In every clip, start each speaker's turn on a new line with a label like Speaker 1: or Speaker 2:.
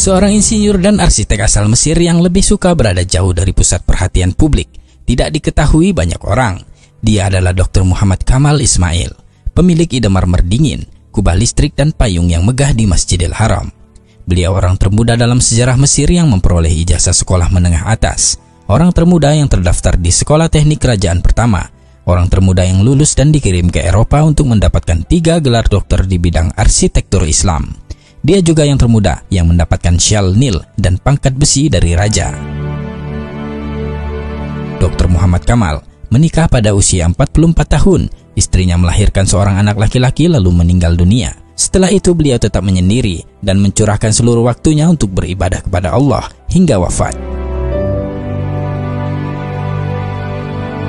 Speaker 1: Seorang insinyur dan arsitek asal Mesir yang lebih suka berada jauh dari pusat perhatian publik. Tidak diketahui banyak orang. Dia adalah Dr. Muhammad Kamal Ismail, pemilik ide marmer dingin, kubah listrik dan payung yang megah di Masjidil Haram. Beliau orang termuda dalam sejarah Mesir yang memperoleh ijazah sekolah menengah atas, orang termuda yang terdaftar di sekolah teknik kerajaan pertama, orang termuda yang lulus dan dikirim ke Eropa untuk mendapatkan 3 gelar dokter di bidang arsitektur Islam. Dia juga yang termuda yang mendapatkan syal Nil dan pangkat besi dari raja. Dr. Muhammad Kamal menikah pada usia 44 tahun. Istrinya melahirkan seorang anak laki-laki lalu meninggal dunia. Setelah itu beliau tetap menyendiri dan mencurahkan seluruh waktunya untuk beribadah kepada Allah hingga wafat.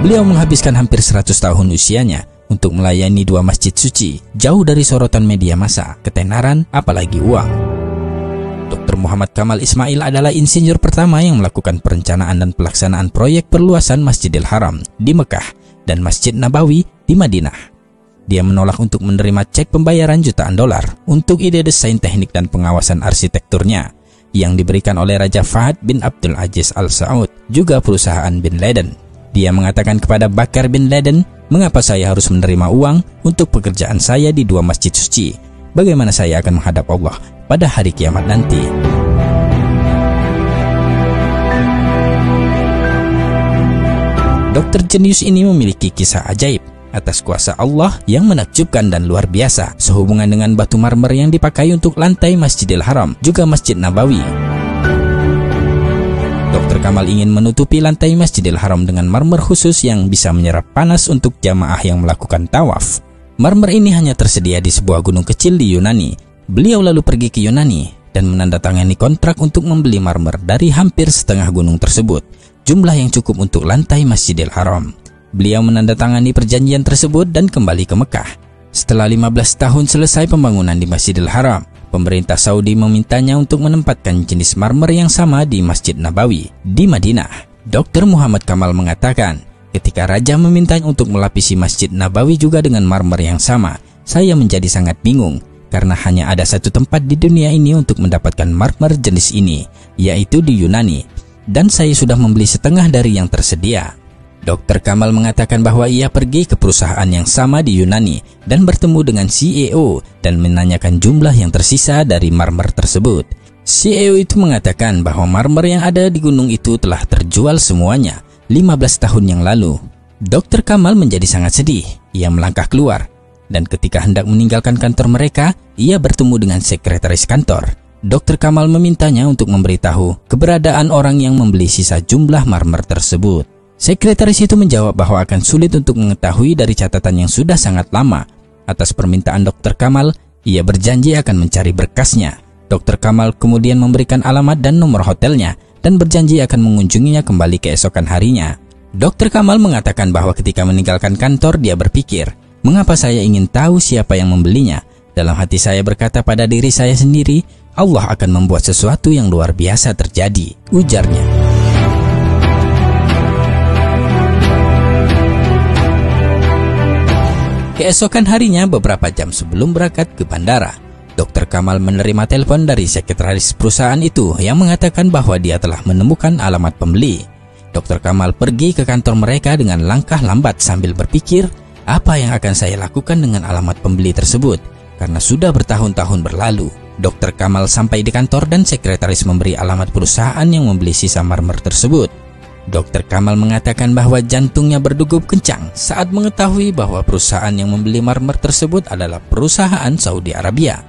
Speaker 1: Beliau menghabiskan hampir 100 tahun usianya untuk melayani 2 masjid suci, jauh dari sorotan media massa, ketenaran, apalagi uang. Dr. Muhammad Kamal Ismail adalah insinyur pertama yang melakukan perencanaan dan pelaksanaan proyek perluasan Masjidil Haram di Mekah dan Masjid Nabawi di Madinah. Dia menolak untuk menerima cek pembayaran jutaan dolar untuk ide desain teknik dan pengawasan arsitekturnya yang diberikan oleh Raja Fahd bin Abdul Aziz Al Saud, juga perusahaan Bin Laden. Dia mengatakan kepada Bakar bin Laden, "Mengapa saya harus menerima uang untuk pekerjaan saya di 2 masjid suci? Bagaimana saya akan menghadap Allah pada hari kiamat nanti?" Dokter jenius ini memiliki kisah ajaib atas kuasa Allah yang menakjubkan dan luar biasa sehubungan dengan batu marmer yang dipakai untuk lantai Masjidil Haram, juga Masjid Nabawi. Dr. Kamal ingin menutupi lantai Masjidil Haram dengan marmer khusus yang bisa menyerap panas untuk jamaah yang melakukan tawaf. Marmer ini hanya tersedia di sebuah gunung kecil di Yunani. Beliau lalu pergi ke Yunani dan menandatangani kontrak untuk membeli marmer dari hampir setengah gunung tersebut, jumlah yang cukup untuk lantai Masjidil Haram. Beliau menandatangani perjanjian tersebut dan kembali ke Mekah. Setelah 15 tahun selesai pembangunan di Masjidil Haram, pemerintah Saudi memintanya untuk menempatkan jenis marmer yang sama di Masjid Nabawi di Madinah. Dr. Muhammad Kamal mengatakan, ketika raja memintanya untuk melapisi Masjid Nabawi juga dengan marmer yang sama, saya menjadi sangat bingung karena hanya ada satu tempat di dunia ini untuk mendapatkan marmer jenis ini, yaitu di Yunani, dan saya sudah membeli setengah dari yang tersedia. Dr. Kamal mengatakan bahwa ia pergi ke perusahaan yang sama di Yunani dan bertemu dengan CEO dan menanyakan jumlah yang tersisa dari marmer tersebut. CEO itu mengatakan bahwa marmer yang ada di gunung itu telah terjual semuanya 15 tahun yang lalu. Dr. Kamal menjadi sangat sedih. Ia melangkah keluar dan ketika hendak meninggalkan kantor mereka, ia bertemu dengan sekretaris kantor. Dr. Kamal memintanya untuk memberitahu keberadaan orang yang membeli sisa jumlah marmer tersebut. Sekretaris itu menjawab bahwa akan sulit untuk mengetahui dari catatan yang sudah sangat lama. Atas permintaan Dr. Kamal, ia berjanji akan mencari berkasnya. Dr. Kamal kemudian memberikan alamat dan nomor hotelnya dan berjanji akan mengunjunginya kembali keesokan harinya. Dr. Kamal mengatakan bahwa ketika meninggalkan kantor dia berpikir, "Mengapa saya ingin tahu siapa yang membelinya? Dalam hati saya berkata pada diri saya sendiri, Allah akan membuat sesuatu yang luar biasa terjadi," ujarnya. Keesokan harinya, beberapa jam sebelum berangkat ke bandara, Dr. Kamal menerima telepon dari sekretaris perusahaan itu yang mengatakan bahwa dia telah menemukan alamat pembeli. Dr. Kamal pergi ke kantor mereka dengan langkah lambat sambil berpikir, apa yang akan saya lakukan dengan alamat pembeli tersebut? Karena sudah bertahun-tahun berlalu. Dr. Kamal sampai di kantor dan sekretaris memberi alamat perusahaan yang membeli sisa marmer tersebut. Dr. Kamal mengatakan bahwa jantungnya berdegup kencang saat mengetahui bahwa perusahaan yang membeli marmer tersebut adalah perusahaan Saudi Arabia.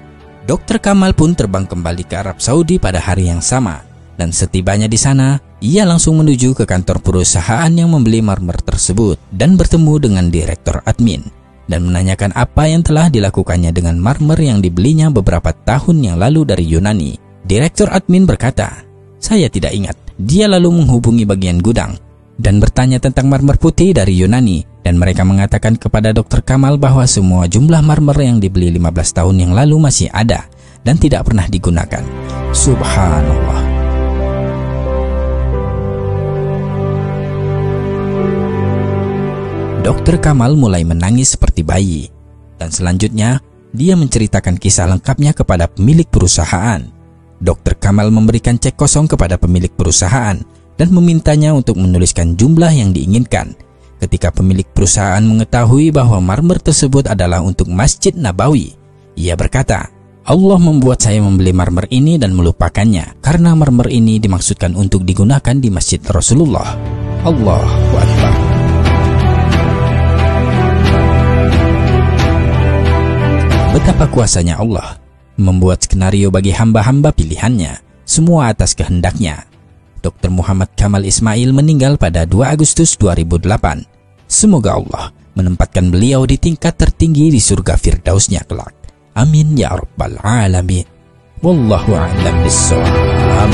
Speaker 1: Dr. Kamal pun terbang kembali ke Arab Saudi pada hari yang sama, dan setibanya di sana, ia langsung menuju ke kantor perusahaan yang membeli marmer tersebut dan bertemu dengan direktur admin dan menanyakan apa yang telah dilakukannya dengan marmer yang dibelinya beberapa tahun yang lalu dari Yunani. Direktur admin berkata, "Saya tidak ingat." Dia lalu menghubungi bagian gudang dan bertanya tentang marmer putih dari Yunani, dan mereka mengatakan kepada Dr. Kamal bahwa semua jumlah marmer yang dibeli 15 tahun yang lalu masih ada dan tidak pernah digunakan. Subhanallah. Dr. Kamal mulai menangis seperti bayi, dan selanjutnya dia menceritakan kisah lengkapnya kepada pemilik perusahaan. Dr. Kamal memberikan cek kosong kepada pemilik perusahaan dan memintanya untuk menuliskan jumlah yang diinginkan. Ketika pemilik perusahaan mengetahui bahwa marmer tersebut adalah untuk Masjid Nabawi, ia berkata, Allah membuat saya membeli marmer ini dan melupakannya, karena marmer ini dimaksudkan untuk digunakan di Masjid Rasulullah. Allahu Akbar. Betapa kuasanya Allah membuat skenario bagi hamba-hamba pilihannya, semua atas kehendaknya. Dr. Muhammad Kamal Ismail meninggal pada 2 Agustus 2008. Semoga Allah menempatkan beliau di tingkat tertinggi di surga Firdausnya kelak. Amin ya rabbal alamin. Wallahu a'lam bissawab.